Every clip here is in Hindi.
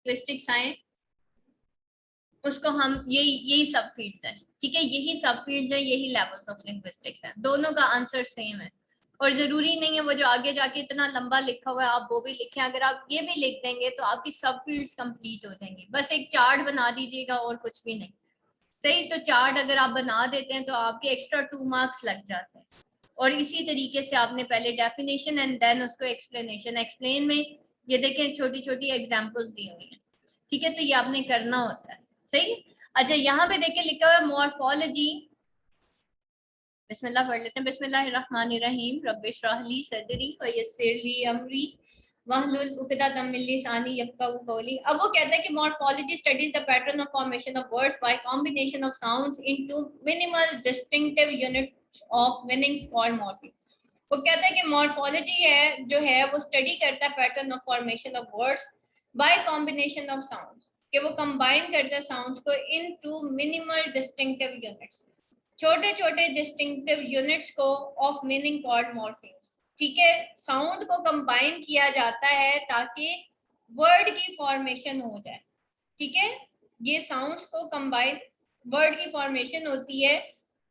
लिंग्विस्टिक्स आए उसको हम यही सब फील्ड्स हैं, ठीक है, यही सब फील्ड्स हैं, यही लेवल्स ऑफ लिंग्विस्टिक्स हैं, दोनों का आंसर सेम है। और जरूरी नहीं है वो जो आगे जाके इतना लंबा लिखा हुआ है आप वो भी लिखें, अगर आप ये भी लिख देंगे तो आपकी सब फील्ड्स कंप्लीट हो जाएंगी। बस एक चार्ट बना दीजिएगा और कुछ भी नहीं, सही। तो चार्ट अगर आप बना देते हैं तो आपके एक्स्ट्रा 2 मार्क्स लग जाते हैं। और इसी तरीके से आपने पहले डेफिनेशन एंड देन उसको एक्सप्लेनेशन, एक्सप्लेन में ये देखें छोटी छोटी एग्जांपल्स दी हुई हैं, ठीक है, तो ये आपने करना होता है, सही। अच्छा यहाँ पे देखिए लिखा हुआ है मॉर्फोलॉजी, बिस्मिल्लाह पढ़ लेते हैं। बिस्मिल्लाहिर्रहमानिर्रहीम रब्बिशरहली सदरी व यस्सिरली अमरी वहलुल उक़दतम मिन लिसानी यफ़क़हू क़ौली। अब वो कहता है कि morphology studies the pattern of formation of words by combination of sounds into minimal distinctive units of meanings called morpheme. वो कहता है कि मॉर्फोलॉजी है जो है वो स्टडी करता है pattern of formation of words by combination of sounds, कि वो कंबाइन करता है साउंड्स को इनटू मिनिमल डिस्टिंक्टिव यूनिट्स, छोटे छोटे डिस्टिंक्टिव यूनिट्स को ऑफ मीनिंग कॉल्ड मॉर्फीम्स, ठीक है। साउंड को कंबाइन किया जाता है ताकि वर्ड की फॉर्मेशन हो जाए, ठीक है। ये साउंड्स को कंबाइन, वर्ड की फॉर्मेशन होती है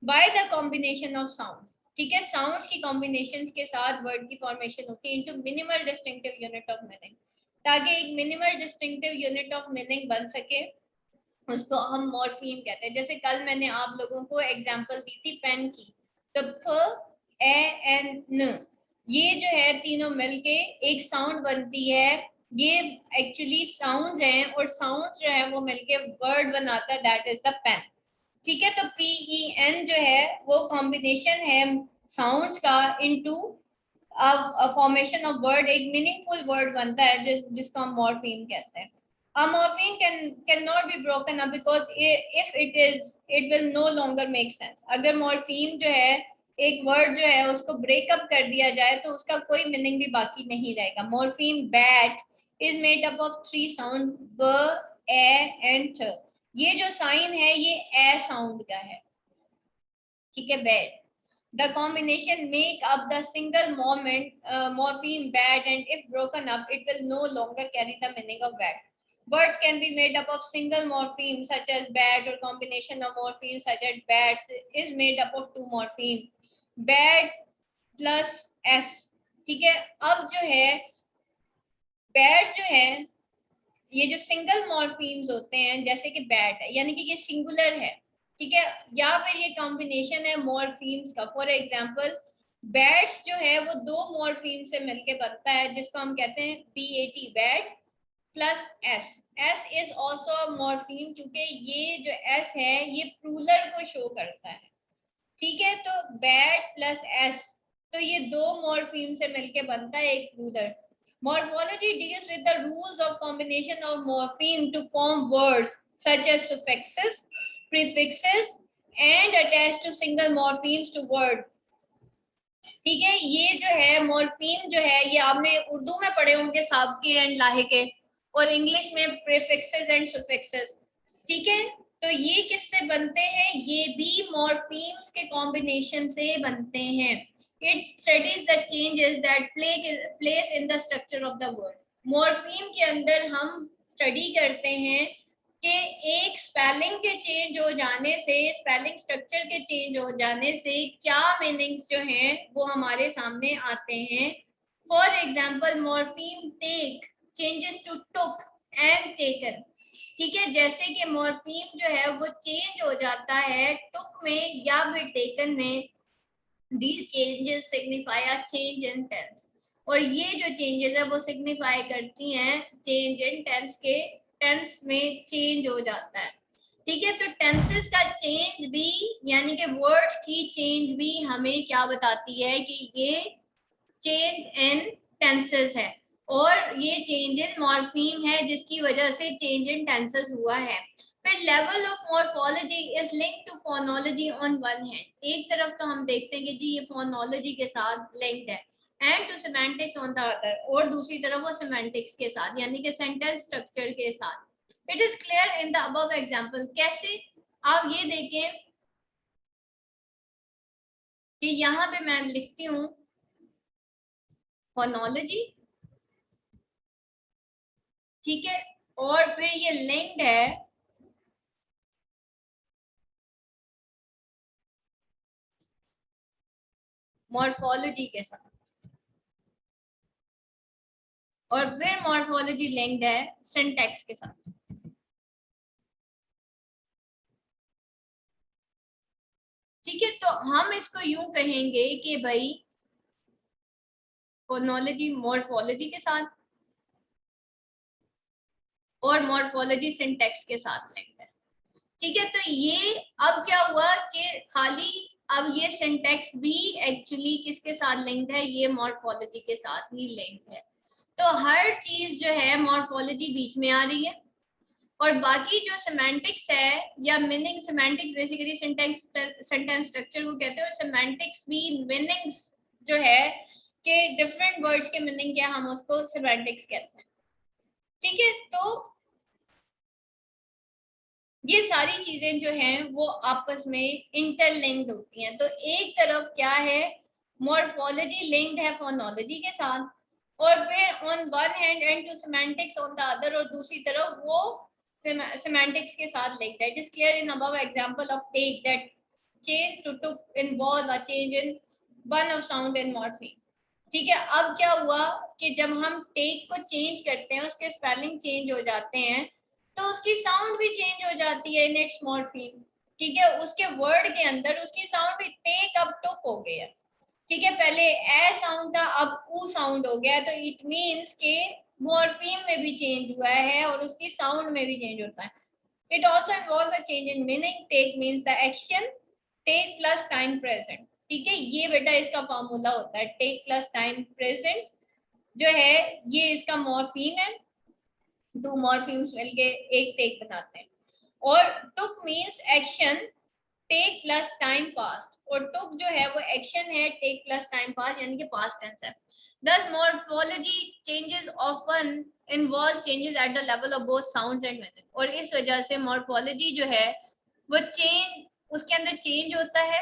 by the combination of sounds, ठीक है, साउंड्स की कॉम्बिनेशंस के साथ वर्ड की फॉर्मेशन होती है into minimal distinctive unit of meaning, ताकि एक minimal distinctive unit of meaning बन सके, उसको हम मॉर्फीम कहते हैं। जैसे कल मैंने आप लोगों को एग्जांपल दी थी पेन की, तो प ए एन न, ये जो है तीनों मिलके एक साउंड बनती है, ये एक्चुअली साउंड्स हैं और साउंड्स जो है वो मिलके वर्ड बनाता है, दैट इज द पेन, ठीक है। तो PEN जो है वो कॉम्बिनेशन है साउंड्स का इनटू फॉर्मेशन ऑफ वर्ड, एक मीनिंगफुल वर्ड बनता है जिसको हम मॉर्फीम कहते हैं। A morpheme cannot be broken up because if it will no longer make sense. अगर morpheme जो है एक वर्ड जो है उसको ब्रेकअप कर दिया जाए तो उसका कोई मीनिंग भी बाकी नहीं रहेगा। morpheme bat is made up of 3 sound b, a and t। ये जो साइन है ये ए साउंड का है, ठीक है, bad. The combination make up the single morpheme bad, and if broken up, it will no longer carry the meaning of bad. Words can be made up of single morphemes such as bad, or combination of morphemes such as bad is made up of 2 morphemes, bad plus s, ठीक है। अब जो है bad जो है ये जो सिंगल मॉर्फीम्स होते हैं जैसे कि बैट है, यानी कि ये सिंगुलर है, ठीक है, या फिर ये कॉम्बिनेशन है मॉर्फीम्स का। फॉर एग्जांपल बैट्स जो है वो 2 मॉर्फीम से मिलके बनता है जिसको हम कहते हैं BAT, bat plus S. S is also morpheme क्योंकि ये जो एस है ये प्लूरल को शो करता है, ठीक है। तो बैट प्लस एस, तो ये 2 मॉर्फीम से मिलके बनता है एक plural. Morphology deals with the rules of combination of morpheme to form words such as suffixes, prefixes and attached to single morphemes to word, ठीक है। ये जो है मॉर्फीम जो है ये आपने उर्दू में पढ़े होंगे साबके एंड लाहिके, और इंग्लिश में प्रीफिक्सेस एंड सफिक्सेस, ठीक है। तो ये किससे बनते हैं, ये भी मॉर्फीम्स के कॉम्बिनेशन से बनते हैं। It studies the changes that place in the structure of the word। Morpheme के अंदर हम स्टडी करते हैं कि एक स्पेलिंग के चेंज हो जाने से, स्पेलिंग स्ट्रक्चर के चेंज हो जाने से क्या मीनिंग्स जो हैं वो हमारे सामने आते हैं। For example morpheme take changes to took and taken, ठीक है। जैसे कि मॉर्फीम जो है वो चेंज हो जाता है टुक में या फिर टेकन में, these changes signify a change in tense, और ये जो चेंजेस है वो सिग्निफाई करती हैं चेंज इन टेंस के, टेंस में चेंज हो जाता है, ठीक है। तो टेंसेस का चेंज भी यानी कि वर्ड्स की चेंज भी हमें क्या बताती है कि ये चेंज इन टेंसेस है, और ये चेंज इन मॉर्फीम है जिसकी वजह से चेंज इन टेंसेस हुआ है। फिर level of morphology is linked to phonology on one hand, एक तरफ तो हम देखते हैं कि जी ये फोनोलॉजी के साथ लिंक्ड है, and to semantics on the other, और दूसरी तरफ वो सेमेंटिक्स के साथ यानी कि सेंटेंस स्ट्रक्चर के साथ। It is clear in the above example, कैसे आप ये देखें कि यहाँ पे मैं लिखती हूँ फोनोलॉजी, ठीक है, और फिर ये लिंक्ड है मॉर्फोलॉजी के साथ, और फिर मॉर्फोलॉजी लिंक्ड है सिंटैक्स के साथ। ठीक है, तो हम इसको यूं कहेंगे कि भाई फोनोलॉजी मॉर्फोलॉजी के साथ और मॉर्फोलॉजी सिंटैक्स के साथ लिंक्ड है। ठीक है, तो ये अब क्या हुआ कि खाली अब ये सिंटैक्स भी एक्चुअली किसके साथ लिंक्ड है, ये मॉर्फोलॉजी के साथ ही लिंक्ड है। तो हर चीज जो है मॉर्फोलॉजी बीच में आ रही है, और बाकी जो सेमेंटिक्स है या meaning, semantics basically sentence structure को कहते हैं, और सेमेंटिक्स भी मीनिंग्स जो है कि डिफरेंट वर्ड्स के मीनिंग क्या, हम उसको सेमेंटिक्स कहते हैं। ठीक है, तो ये सारी चीजें जो हैं वो आपस में इंटरलिंक्ड होती हैं। तो एक तरफ क्या है, मॉर्फोलॉजी लिंक्ड है फोनोलॉजी के साथ, और फिर on one hand and to semantics on the other, और दूसरी तरफ वो semantics के साथ linked है. It is clear in above example of take that change to involve a change in one of sound and morpheme. ठीक है, अब क्या हुआ कि जब हम टेक को चेंज करते हैं, उसके स्पेलिंग चेंज हो जाते हैं, तो उसकी साउंड भी चेंज हो जाती है इन इट्स मॉर्फीम। ठीक है, उसके वर्ड के अंदर उसकी साउंड भी टेक अब टुक हो गया। ठीक है, पहले ए साउंड था, अब ऊ साउंड हो गया, तो इट मीन्स के मॉर्फीम में भी चेंज हुआ है और उसकी साउंड में भी चेंज होता है। It also involve a change in meaning. Take means the action, take plus time present. ठीक है, ये बेटा इसका फॉर्मूला होता है, टेक प्लस टाइम प्रेजेंट जो है ये इसका मॉर्फीम है। दो मॉर्फीम्स मिलके एक टेक बनाते हैं। और took means action, take plus time past, और टुक जो है वो एक्शन है, टेक प्लस टाइम पास्ट यानी कि पास्ट टेंस है। Thus morphology changes often involve changes at the level of both sounds and meaning। और इस वजह से morphology जो है वो चेंज, उसके अंदर चेंज होता है।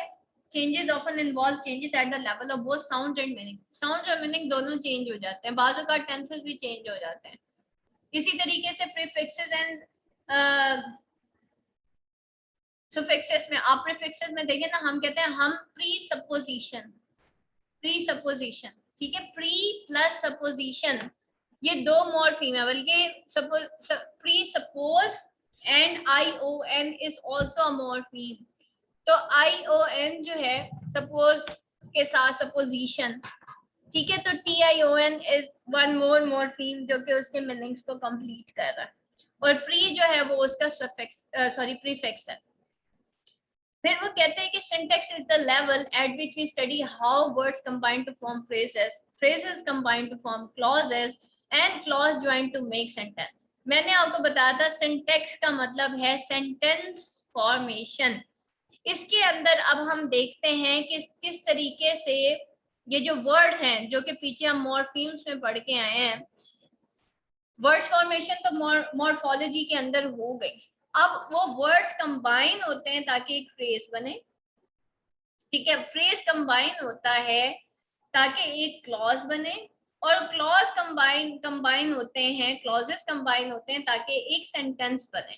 changes often involve changes at the level of both sounds and meaning। sounds और meaning दोनों चेंज हो जाते हैं, बाजू का टेंसेस भी चेंज हो जाते हैं। इसी तरीके से प्रीफिक्सेस एंड सुफिक्सेस में, आप प्रीफिक्सेस में देखें ना, हम कहते हैं हम प्री सपोजिशन, प्री सपोजिशन। ठीक है, प्री प्लस सपोजिशन ये दो मॉर्फीम है, बल्कि pre suppose and I O N is also a morpheme. तो आई ओ एन जो है सपोज के साथ सपोजिशन। ठीक है, तो T I O N is one more morpheme जो कि उसके मीनिंग्स को कंप्लीट कर रहा है, और प्री जो है वो उसका सफिक्स प्रीफिक्स है। फिर वो कहते हैं कि syntax is the level at which we study how words combine to form phrases, phrases combine to form clauses, and clause join to make sentence. मैंने आपको बताया था सिंटैक्स का मतलब है सेंटेंस फॉर्मेशन। इसके अंदर अब हम देखते हैं कि किस तरीके से ये जो वर्ड्स हैं जो कि पीछे हम मॉर्फीम्स में पढ़ के आए हैं, वर्ड्स फॉर्मेशन तो मॉर्फोलॉजी के अंदर हो गई। अब वो वर्ड्स कंबाइन होते हैं ताकि एक फ्रेज बने। ठीक है, फ्रेज कंबाइन होता है ताकि एक क्लॉज बने, और क्लॉज कंबाइन होते हैं, क्लॉजेस कंबाइन होते हैं ताकि एक सेंटेंस बने।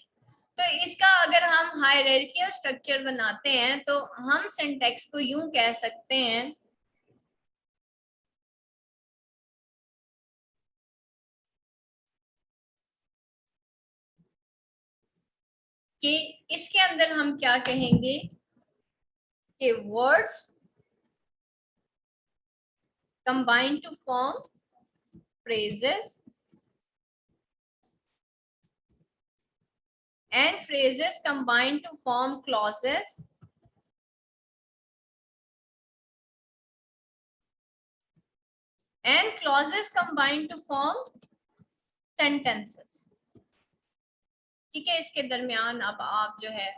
तो इसका अगर हम हायरार्किकल स्ट्रक्चर बनाते हैं तो हम सिंटैक्स को यूं कह सकते हैं कि इसके अंदर हम क्या कहेंगे कि words combine to form phrases and phrases combine to form clauses and clauses combine to form sentences। ठीक है, इसके दरमियान अब आप जो है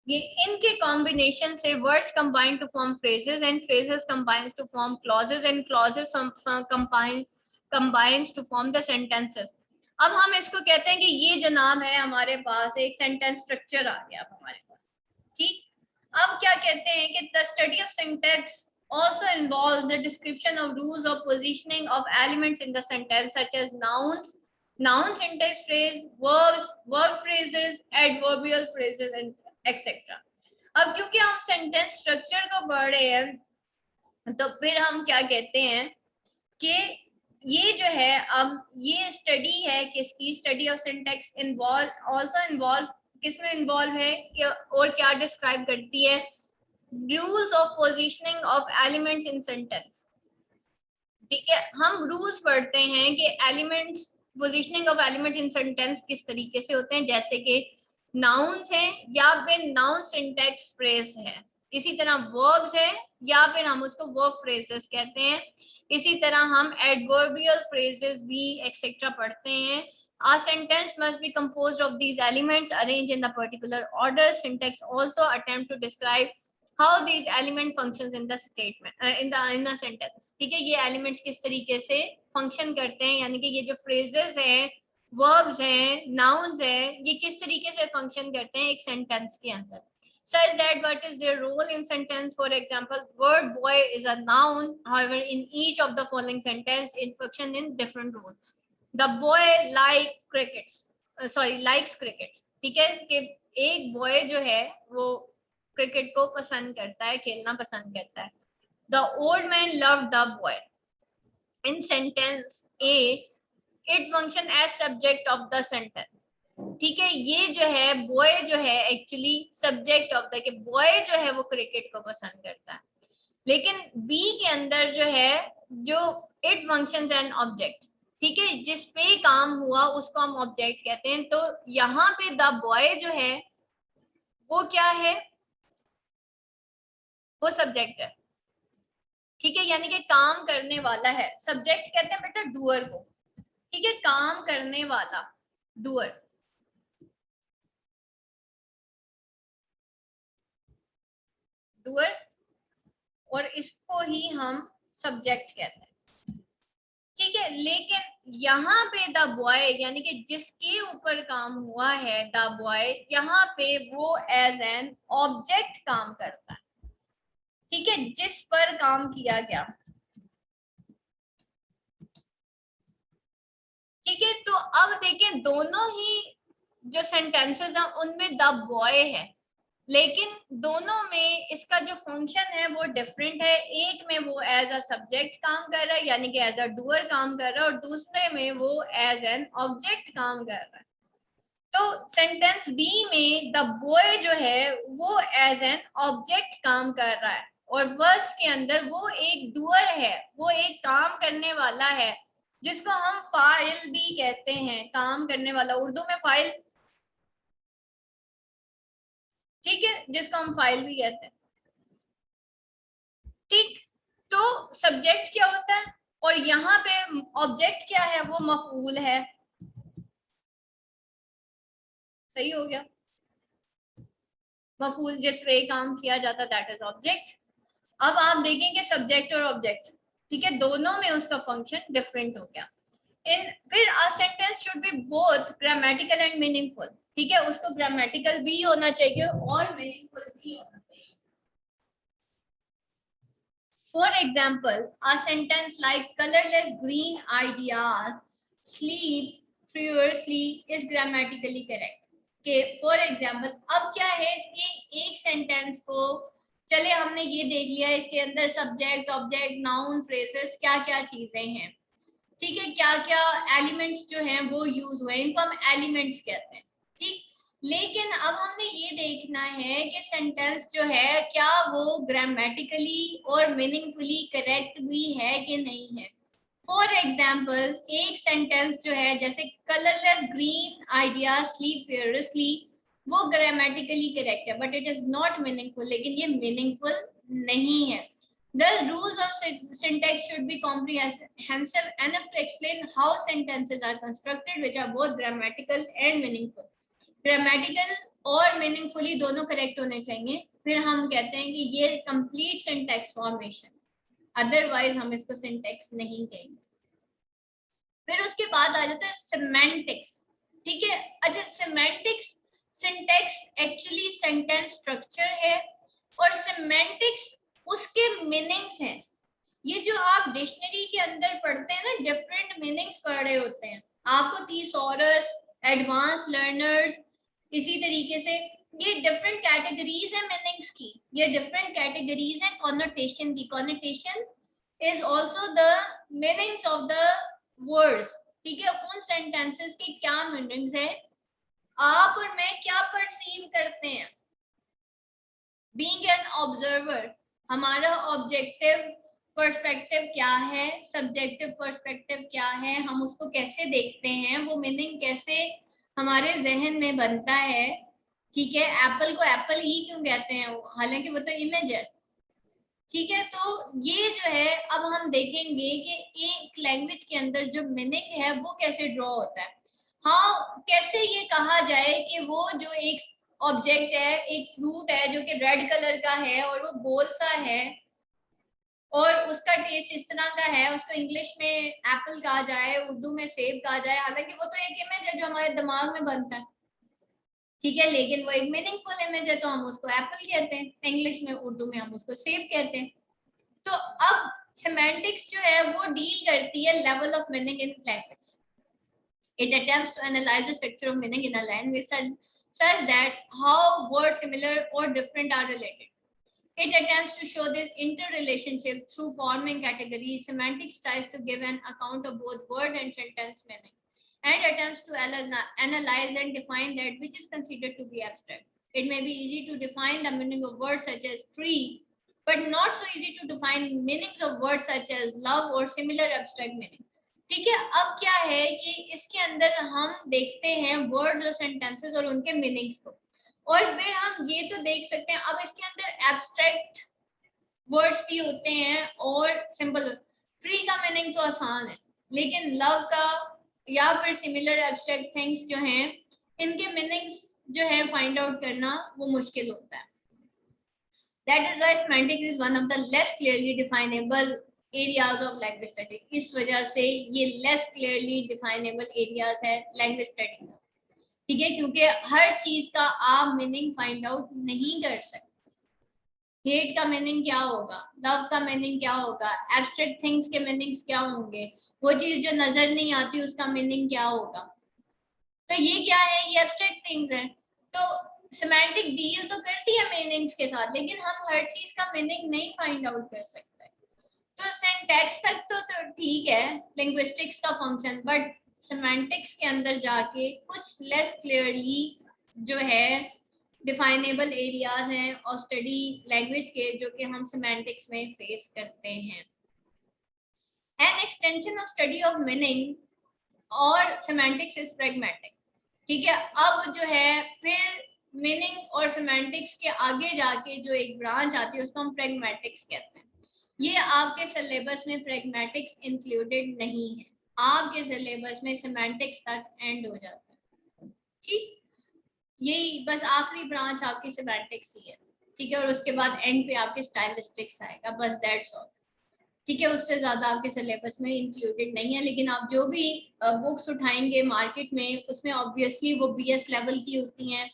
ये इनके कॉम्बिनेशन से words combine to form phrases and phrases combines to form clauses and clauses combines to form the sentences. अब हम इसको कहते हैं कि ये जनाब है हमारे पास एक सेंटेंस स्ट्रक्चर आ गया अब हमारे पास। ठीक, अब क्या कहते हैं कि the study of syntax also involves the description of rules of positioning of elements in the sentence such as nouns, noun syntax phrase, verbs, verb phrases, adverbial phrases and etc. अब क्योंकि हम सेंटेंस स्ट्रक्चर को पढ़ रहे हैं तो फिर हम क्या कहते हैं कि ये जो है अब ये स्टडी है किसकी, study of syntax involve also involve किसमें इन्वॉल्व है कि और क्या डिस्क्राइब करती है, rules of positioning of elements in sentence. ठीक है, हम रूल्स पढ़ते हैं कि elements, positioning of element in sentence किस तरीके से होते हैं, जैसे कि नाउन्स है या फिर नाउन सिंटैक्स फ्रेज है, इसी तरह वर्ब्स है या फिर हम उसको वर्ब फ्रेजेस कहते हैं, इसी तरह हम एडवर्बियल फ्रेजेस भी एक्सेट्रा पढ़ते हैं। A sentence must be composed of these elements arranged in a particular order. Syntax also attempt to describe how these element functions in the statement in a sentence। ठीक है, ये elements किस तरीके से function करते हैं, यानी कि ये जो phrases हैं, verbs हैं, nouns हैं, ये किस तरीके से function करते हैं एक sentence के अंदर। Such that what is their role in sentence, for example word boy is a noun, however in each of the following sentence it function in different role। The boy like crickets, likes cricket। ठीक है, कि एक बॉय जो है वो क्रिकेट को पसंद करता है, खेलना पसंद करता है। The old man loved the boy। In sentence A it function as subject of the sentence। ठीक है, ये जो है बॉय जो है एक्चुअली सब्जेक्ट ऑफ द, कि बॉय जो है वो क्रिकेट को पसंद करता है, लेकिन बी के अंदर जो है जो इट फंक्शंस एन ऑब्जेक्ट। ठीक है, जिस पे काम हुआ उसको हम ऑब्जेक्ट कहते हैं। तो यहाँ पे द बॉय जो है वो क्या है, वो सब्जेक्ट है। ठीक है, यानी कि काम करने वाला है, सब्जेक्ट कहते हैं बेटा डूअर को। ठीक है, काम करने वाला डूअर, डूअर, और इसको ही हम सब्जेक्ट कहते हैं। ठीक है, लेकिन यहाँ पे द बॉय यानी कि जिसके ऊपर काम हुआ है द बॉय, यहाँ पे वो एज एन ऑब्जेक्ट काम करता है। ठीक है, जिस पर काम किया गया। ठीक है, तो अब देखें दोनों ही जो सेंटेंसेस हैं उनमें द बॉय है, लेकिन दोनों में इसका जो फंक्शन है वो डिफरेंट है। एक में वो एज अ सब्जेक्ट काम कर रहा है यानी कि एज अ डूअर काम कर रहा है, और दूसरे में वो एज एन ऑब्जेक्ट काम कर रहा है। तो सेंटेंस बी में द बॉय जो है वो एज एन ऑब्जेक्ट काम कर रहा है, और वर्स्ट के अंदर वो एक डूअर है, वो एक काम करने वाला है, जिसको हम फाइल भी कहते हैं, काम करने वाला, उर्दू में फाइल। ठीक है, जिसको हम फाइल भी कहते हैं। ठीक, तो सब्जेक्ट क्या होता है और यहाँ पे ऑब्जेक्ट क्या है, वो मफऊल है। सही हो गया, मफूल जिस पे काम किया जाता दैट इज ऑब्जेक्ट। अब आप देखेंगे सब्जेक्ट और ऑब्जेक्ट, ठीक है, दोनों में उसका फंक्शन डिफरेंट हो गया। इन फिर a sentence should be both grammatical and meaningful. ठीक है, उसको ग्रामेटिकल भी होना चाहिए और मीनिंगफुल भी होना चाहिए। For example, a sentence like colorless green ideas sleep furiously is grammatically correct। के फॉर एग्जाम्पल अब क्या है कि एक सेंटेंस को, चले हमने ये देख लिया इसके अंदर सब्जेक्ट ऑब्जेक्ट नाउन फ्रेजेस क्या क्या चीजें हैं। ठीक है, क्या क्या एलिमेंट्स जो हैं वो यूज हुए, इनको हम एलिमेंट्स कहते हैं। ठीक, लेकिन अब हमने ये देखना है कि सेंटेंस जो है क्या वो ग्रामेटिकली और मीनिंगफुली करेक्ट भी है कि नहीं है। फॉर एग्जाम्पल एक सेंटेंस जो है जैसे कलरलेस ग्रीन आइडिया स्लीप फेयरसली, वो ग्रामेटिकली करेक्ट है but it is not meaningful, लेकिन ये मीनिंगफुल नहीं है। The rules of syntax should be comprehensive enough to explain how sentences are constructed, which are both grammatical and meaningful। Grammatical और meaningfully दोनों correct होने चाहिए, फिर हम कहते हैं कि ये complete syntax formation, otherwise हम इसको syntax नहीं कहेंगे। फिर उसके बाद आ जाता है semantics। ठीक है, अच्छा semantics, syntax actually sentence structure है, और सिमेंटिक्स उसके मीनिंग्स हैं। ये जो आप डिक्शनरी के अंदर पढ़ते हैं ना, डिफरेंट मीनिंग्स पढ़ रहे होते हैं, आपको थीसॉरस, एडवांस लर्नर्स, इसी तरीके से ये डिफरेंट कैटेगरीज है मीनिंग्स की, ये डिफरेंट कैटेगरीज है कॉनोटेशन की। Connotation is also the meanings of the words, ठीक है, उन सेंटेंसेस के क्या मीनिंग्स है, आप और मैं क्या परसीव करते हैं। बीइंग एन ऑब्जर्वर, हमारा ऑब्जेक्टिव पर्सपेक्टिव क्या है, सब्जेक्टिव पर्सपेक्टिव क्या है, हम उसको कैसे देखते हैं, वो मीनिंग कैसे हमारे जहन में बनता है, ठीक है। एप्पल को एप्पल ही क्यों कहते हैं, हालांकि वो तो इमेज है, ठीक है। तो ये जो है अब हम देखेंगे कि एक लैंग्वेज के अंदर जो मीनिंग है वो कैसे ड्रॉ होता है। हाँ, कैसे ये कहा जाए कि वो जो एक ऑब्जेक्ट है, एक फ्रूट है जो कि रेड कलर का है और वो गोल सा है और उसका टेस्ट इस तरह का है, उसको इंग्लिश में एप्पल कहा जाए, उर्दू में सेब कहा जाए, हालांकि वो तो एक इमेज है जो हमारे दिमाग में बनता है, ठीक है, लेकिन वो एक मीनिंगफुल इमेज है तो हम उसको एप्पल कहते हैं, इंग्लिश में, उर्दू में हम उसको सेब कहते हैं। तो अब सेमेंटिक्स जो है वो डील करती है level of meaning in language. It attempts to analyze the structure of meaning in a language such that how words similar or different are related. It attempts to show this interrelationship through forming categories. Semantics tries to give an account of both word and sentence meaning and attempts to analyze and define that which is considered to be abstract. It may be easy to define the meaning of words such as tree, but not so easy to define meanings of words such as love or similar abstract meaning. ठीक है, अब क्या है कि इसके अंदर हम देखते हैं वर्ड्स और सेंटेंसेस और उनके मीनिंग्स को, और फिर हम ये तो देख सकते हैं अब इसके अंदर एब्स्ट्रैक्ट वर्ड्स भी होते हैं और सिंपल। ट्री का मीनिंग तो आसान है, लेकिन लव का या फिर सिमिलर एब्स्ट्रैक्ट थिंग्स जो हैं इनके मीनिंग्स जो है फाइंड आउट करना वो मुश्किल होता है। That is why semantics is one of the less clearly definable areas of language study. इस वजह से ये less clearly definable areas है language study का, ठीक है, क्योंकि हर चीज का आप मीनिंग फाइंड आउट नहीं कर सकते। हेट का मीनिंग क्या होगा, लव का मीनिंग क्या होगा, एब्स्ट्रैक्ट थिंग्स के मीनिंग्स क्या होंगे, वो चीज जो नजर नहीं आती उसका मीनिंग क्या होगा। तो ये क्या है, ये एब्स्ट्रैक्ट थिंग्स है। तो सेमेंटिक डील तो करती है मीनिंग्स के साथ, लेकिन हम हर चीज का मीनिंग नहीं फाइंड आउट कर सकते। तो सिंटैक्स तक तो ठीक है लिंग्विस्टिक्स का फंक्शन, बट सेमेंटिक्स के अंदर जाके कुछ लेस क्लियरली जो है डिफाइनेबल एरियाज हैं और स्टडी लैंग्वेज के जो कि हम सेमेंटिक्स में फेस करते हैं। An extension of study of meaning और सेमेंटिक्स इज प्रैग्मेटिक, ठीक है। अब जो है फिर मीनिंग और सेमेंटिक्स के आगे जाके जो एक ब्रांच आती है उसको हम प्रैग्मेटिक्स कहते हैं। ये आपके सिलेबस में प्रैग्मेटिक्स इंक्लूडेड नहीं है, आपके सिलेबस में सेमेंटिक्स तक एंड हो जाता है, ठीक। यही बस आखिरी ब्रांच आपकी सेमेंटिक्स ही है, ठीक है, और उसके बाद एंड पे आपके स्टाइलिस्टिक्स आएगा, बस दैट्स ऑल, ठीक है। उससे ज्यादा आपके सिलेबस में इंक्लूडेड नहीं है। लेकिन आप जो भी बुक्स उठाएंगे मार्केट में उसमें ऑब्वियसली वो बीएस लेवल की होती हैं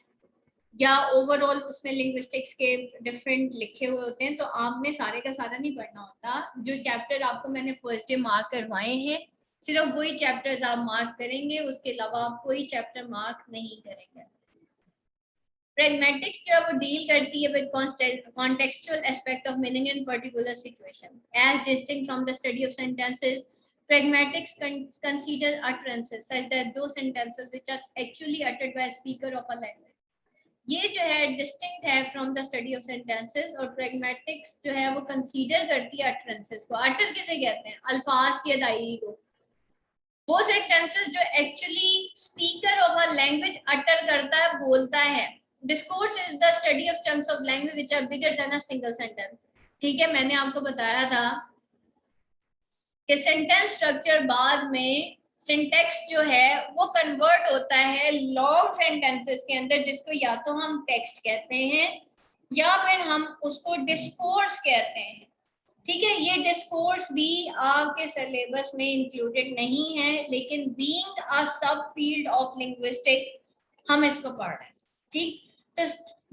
या ओवरऑल उसमें लिंग्विस्टिक्स के डिफरेंट लिखे हुए होते हैं, तो आपने सारे का सारा नहीं पढ़ना होता। जो चैप्टर आपको मैंने फर्स्ट डे मार्क करवाए हैं सिर्फ वही चैप्टर्स आप मार्क करेंगे, उसके अलावा आप कोई चैप्टर मार्क नहीं करेंगे। Pragmatics जो है वो डील करती है with contextual aspect of meaning in particular situation. As distinct from the study of sentences, pragmatics consider utterances such that those sentences which are actually uttered by a speaker of a language. ये जो है distinct है from the study of sentences, और pragmatics जो है वो consider करती है utterances को। utter किसे कहते हैं, अल्फाज की अदायगी को। वो sentences जो actually speaker of a language utter करता है, बोलता है। Discourse is the study of chunks of language which are bigger than a single sentence. ठीक है, मैंने आपको बताया था कि सेंटेंस स्ट्रक्चर बाद में सिंटैक्स जो है वो कन्वर्ट होता है लॉन्ग सेंटेंसेस के अंदर, जिसको या तो हम टेक्स्ट कहते हैं या फिर हम उसको डिस्कोर्स कहते हैं, ठीक है। ये डिस्कोर्स भी आपके सिलेबस में इंक्लूडेड नहीं है, लेकिन बीइंग अ सब फील्ड ऑफ लिंग्विस्टिक हम इसको पढ़ रहे हैं, ठीक। तो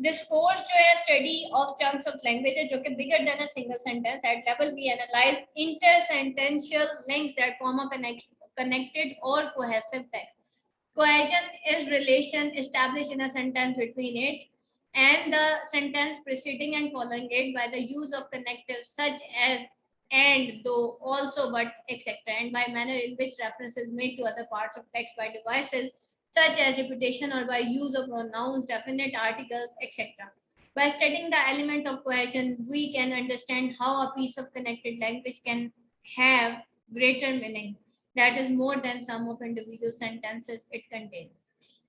डिस्कोर्स जो है study of chunks of language है जो कि bigger than a single sentence at level we analyse intersentential links that form a connected or cohesive text. Cohesion is relation established in a sentence between it and the sentence preceding and following it by the use of connectives such as and, though, also, but, etc., and by manner in which reference is made to other parts of text by devices such as repetition or by use of pronouns, definite articles, etc. By studying the element of cohesion, we can understand how a piece of connected language can have greater meaning that is more than sum of individual sentences it contains.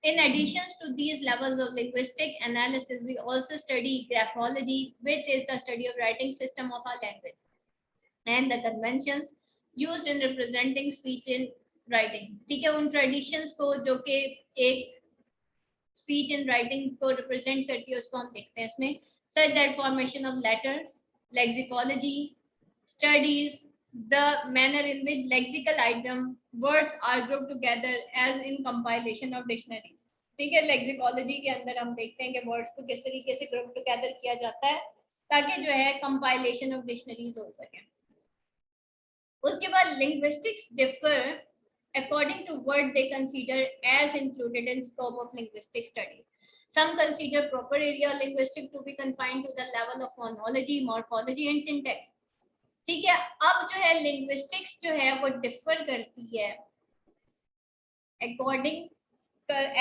In addition to these levels of linguistic analysis, we also study graphology, which is the study of writing system of our language and the conventions used in representing speech in writing. ठीक है, उन traditions को जो कि एक speech in writing को represent करती है उसको हम देखते हैं इसमें. Such that formation of letters, lexicology, studies the manner in which lexical item words are grouped together as in compilation of dictionaries. ठीक है, लेक्सिकोलॉजी के अंदर हम देखते हैं कि वर्ड्स को किस तरीके से ग्रुप टुगेदर किया जाता है ताकि जो है कंपाइलेशन ऑफ डिक्शनरीज हो सके. उसके बाद linguistics differ according to what they consider as included in scope of linguistic studies. Some consider proper area of linguistics to be confined to the level of phonology, morphology and syntax. ठीक है, अब जो है लिंग्विस्टिक्स जो है वो डिफर करती है according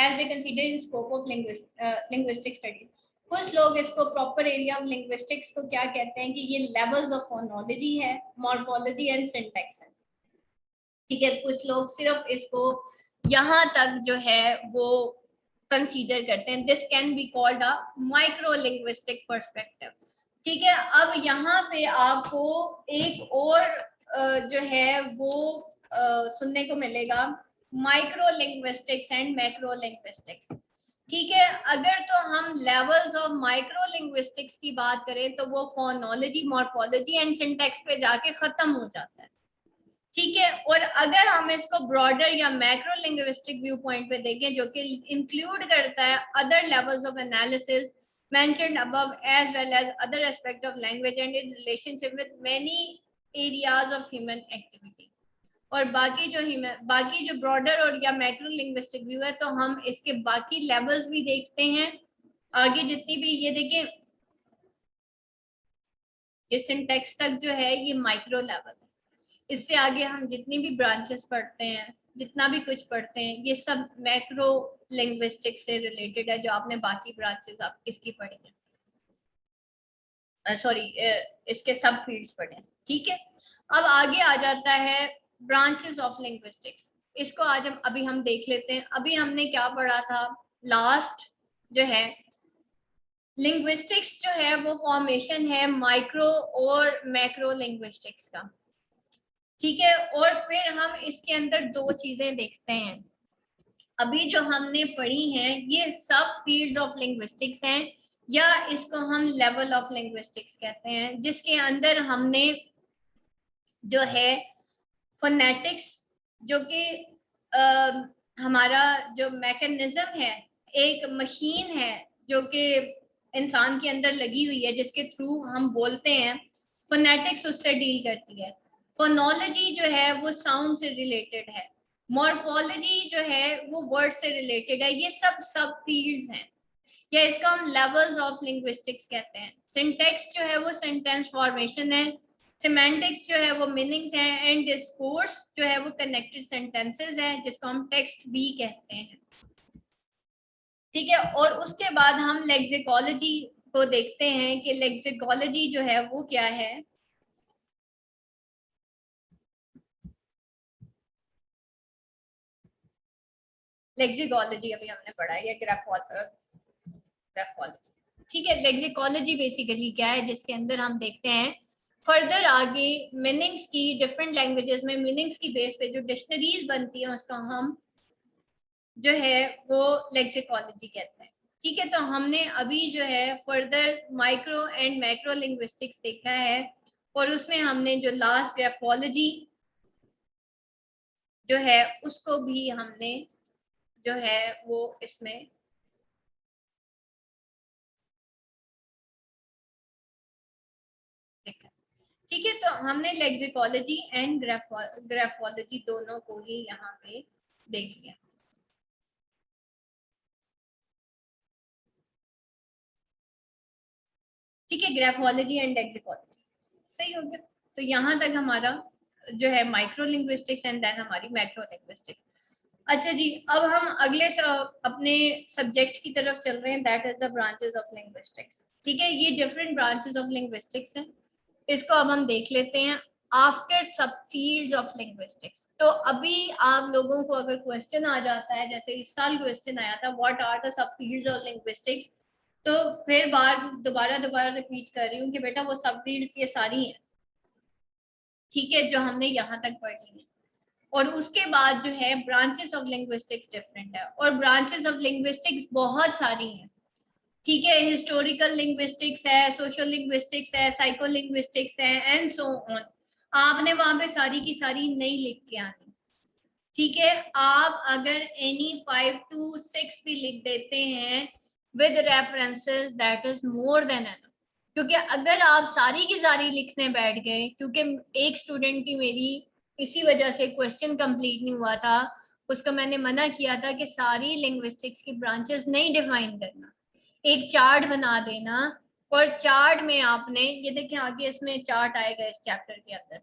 as they consider in scope of linguistic studies. कुछ लोग इसको प्रॉपर एरिया ऑफ लिंग्विस्टिक्स को क्या कहते हैं कि ये लेवल्स ऑफ फोनोलॉजी है, मॉर्फोलॉजी एंड सिंटैक्स है. ठीक है, कुछ लोग सिर्फ इसको यहाँ तक जो है वो कंसीडर करते हैं. This can be called a micro linguistic perspective. ठीक है, अब यहाँ पे आपको एक और जो है वो सुनने को मिलेगा micro linguistics and macro linguistics. ठीक है, अगर तो हम लेवल्स ऑफ माइक्रो लिंग्विस्टिक्स की बात करें तो वो फोनोलॉजी, मॉर्फोलॉजी एंड सिंटैक्स पे जाके खत्म हो जाता है. ठीक है, और अगर हम इसको ब्रॉडर या मैक्रो लिंग्विस्टिक व्यू पॉइंट पे देखें जो कि इंक्लूड करता है other levels of analysis mentioned above as well as other aspect of language and its relationship with many areas of human activity. और बाकी जो ब्रॉडर और या मैक्रो लिंग्विस्टिक व्यू है तो हम इसके बाकी लेवल्स भी देखते हैं. आगे जितनी भी ये देखें ये सिंटैक्स तक जो है ये माइक्रो लेवल है. इससे आगे हम जितनी भी ब्रांचेस पढ़ते हैं, जितना भी कुछ पढ़ते हैं, ये सब मैक्रो लिंग्विस्टिक से रिलेटेड है जो आपने बाकी ब्रांचेस आप इसकी पढ़ी है, सॉरी इसके सब फील्ड्स पढ़े हैं. ठीक है, अब आगे आ जाता है ब्रांचेस ऑफ लिंग्विस्टिक्स. इसको आज अभी हम देख लेते हैं. अभी हमने क्या पढ़ा था लास्ट जो है लिंग्विस्टिक्स जो है वो फॉर्मेशन है माइक्रो और मैक्रो लिंग्विस्टिक्स का. ठीक है, और फिर हम इसके अंदर दो चीजें देखते हैं. अभी जो हमने पढ़ी हैं ये सब फील्ड्स ऑफ लिंग्विस्टिक्स हैं या इसको हम लेवल ऑफ लिंग्विस्टिक्स कहते हैं, जिसके अंदर हमने जो है फोनेटिक्स जो कि हमारा जो मैकेनिज्म है, एक मशीन है जो कि इंसान के अंदर लगी हुई है जिसके थ्रू हम बोलते हैं, फोनेटिक्स उससे डील करती है. फोनोलॉजी जो है वो साउंड से रिलेटेड है, मॉर्फोलॉजी जो है वो वर्ड से रिलेटेड है. ये सब फील्ड्स हैं या इसको हम लेवल्स ऑफ लिंग्विस्टिक्स कहते हैं. सिंटैक्स जो है वो सेंटेंस फॉर्मेशन है, सिमेंटिक्स जो है वो मीनिंग्स हैं एंड डिस्कोर्स जो है वो कनेक्टेड सेंटेंसेस हैं जिसको हम टेक्स्ट भी कहते हैं. ठीक है, और उसके बाद हम लेक्सिकोलॉजी को देखते हैं कि लेक्सिकोलॉजी जो है वो क्या है. लेक्सिकोलॉजी अभी हमने पढ़ा है या ग्राफोलॉजी. ठीक है, लेक्सिकोलॉजी बेसिकली क्या है जिसके अंदर हम देखते हैं फर्दर आगे मीनिंग्स की डिफरेंट लैंग्वेजेस में मीनिंग्स की बेस पे जो डिक्शनरीज बनती है उसका हम जो है वो लेक्सिकोलॉजी कहते हैं. ठीक है, तो हमने अभी जो है further micro and macro linguistics देखा है और उसमें हमने जो लास्ट ग्राफोलॉजी जो है उसको भी हमने जो है वो इसमें ठीक है, तो हमने लेक्सिकोलॉजी एंड ग्राफोलॉजी दोनों को ही यहाँ पे देख लिया। ठीक है, ग्राफोलॉजी एंड लेक्सिकोलॉजी सही हो गया। तो यहाँ तक हमारा जो है माइक्रो लिंग्विस्टिक्स एंड देन हमारी मैक्रो लिंग्विस्टिक्स। अच्छा जी, अब हम अगले अपने सब्जेक्ट की तरफ चल रहे हैं, that is the branches of linguistics. ठीक है, ये डिफरेंट ब्रांचेस ऑफ लिंग्विस्टिक्स हैं, इसको अब हम देख लेते हैं आफ्टर सब फील्ड्स ऑफ लिंग्विस्टिक्स। तो अभी आप लोगों को अगर क्वेश्चन आ जाता है, जैसे इस साल क्वेश्चन आया था what are the sub fields of linguistics, तो फिर बार दोबारा रिपीट कर रही हूँ कि बेटा वो सब फील्ड्स ये सारी हैं, ठीक है, जो हमने यहाँ तक पढ़ ली है। और उसके बाद जो है ब्रांचेस ऑफ लिंग्विस्टिक्स डिफरेंट है, और ब्रांचेस ऑफ लिंग्विस्टिक्स बहुत सारी हैं। ठीक है, हिस्टोरिकल लिंग्विस्टिक्स है, सोशल लिंग्विस्टिक्स है, साइको लिंग्विस्टिक्स है एंड सो ऑन। आपने वहां पे सारी की सारी नहीं लिख के आनी। ठीक है, आप अगर एनी 5 to 6 भी लिख देते हैं with references that is more than enough. क्योंकि अगर आप सारी की सारी लिखने बैठ गए, क्योंकि एक स्टूडेंट की मेरी इसी वजह से क्वेश्चन कंप्लीट नहीं हुआ था, उसको मैंने मना किया था कि सारी लिंग्विस्टिक्स की ब्रांचेस नहीं डिफाइन करना, एक चार्ट बना देना, और चार्ट में आपने ये देखिए आगे इसमें चार्ट आएगा इस चैप्टर के अंदर,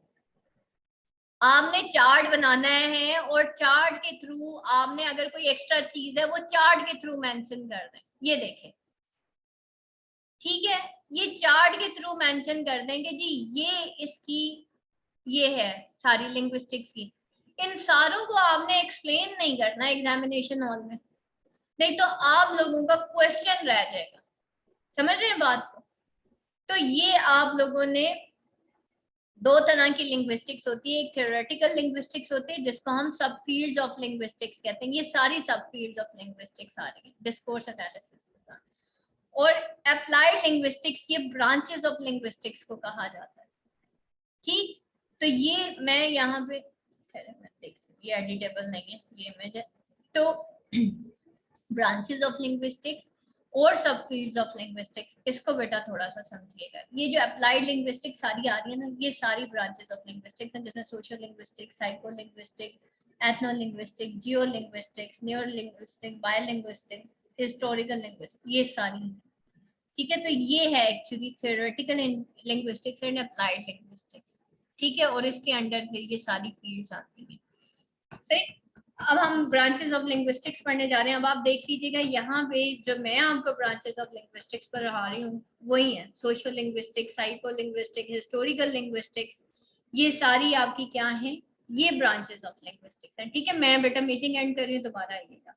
आपने चार्ट बनाना है और चार्ट के थ्रू आपने अगर कोई एक्स्ट्रा चीज है वो चार्ट के थ्रू मेंशन कर दें। ये देखें, ठीक है, ये चार्ट के थ्रू मेंशन कर दें कि जी ये इसकी ये है सारी लिंग्विस्टिक्स की। इन सारों को आपने एक्सप्लेन नहीं करना एग्जामिनेशन हॉल में, नहीं तो आप लोगों का क्वेश्चन रह जाएगा। समझ रहे हैं बात को? तो ये आप लोगों ने दो तरह की लिंग्विस्टिक्स होती है, एक थ्योरेटिकल लिंग्विस्टिक्स होती है जिसको हम सब फील्ड्स ऑफ लिंग्विस्टिक्स कहते हैं। ये सारी सब फील्ड्स ऑफ लिंग्विस्टिक्स आ रही है डिस्कोर्स एनालिसिस के साथ। और अप्लाइड लिंग्विस्टिक्स ये ब्रांचेस ऑफ लिंग्विस्टिक्स को कहा जाता है। ठीक, तो ये मैं यहाँ पे मैं देखती हूँ, ये एडिटेबल नहीं है ये इमेज है। तो ब्रांचेस ऑफ लिंग्विस्टिक्स और सब फील्ड्स ऑफ लिंग्विस्टिक्स, इसको बेटा थोड़ा सा समझिएगा। ये जो अप्लाइड लिंग्विस्टिक्स सारी आ रही है ना, ये सारी ब्रांचेस ऑफ लिंग्विस्टिक्स हैं, जिसमें social linguistics, psycho linguistics, ethno linguistics, geo linguistics, neuro linguistics, bio linguistics, historical linguistics, ये सारी हैं। ठीक है, तो ये है actually theoretical linguistics and applied linguistics. ठीक है, और इसके अंडर फिर ये सारी फील्ड्स आती हैं। सही, अब हम ब्रांचेस ऑफ लिंग्विस्टिक्स पढ़ने जा रहे हैं। अब आप देख लीजिएगा यहाँ पे जो मैं आपको ब्रांचेस ऑफ लिंग्विस्टिक्स पढ़ा रही हूँ वही है social linguistics, psycho linguistics, historical linguistics, ये सारी आपकी क्या है, ये ब्रांचेस ऑफ लिंग्विस्टिक्स है। ठीक है, मैं बेटा मीटिंग एंड कर रही हूँ, दोबारा आइएगा।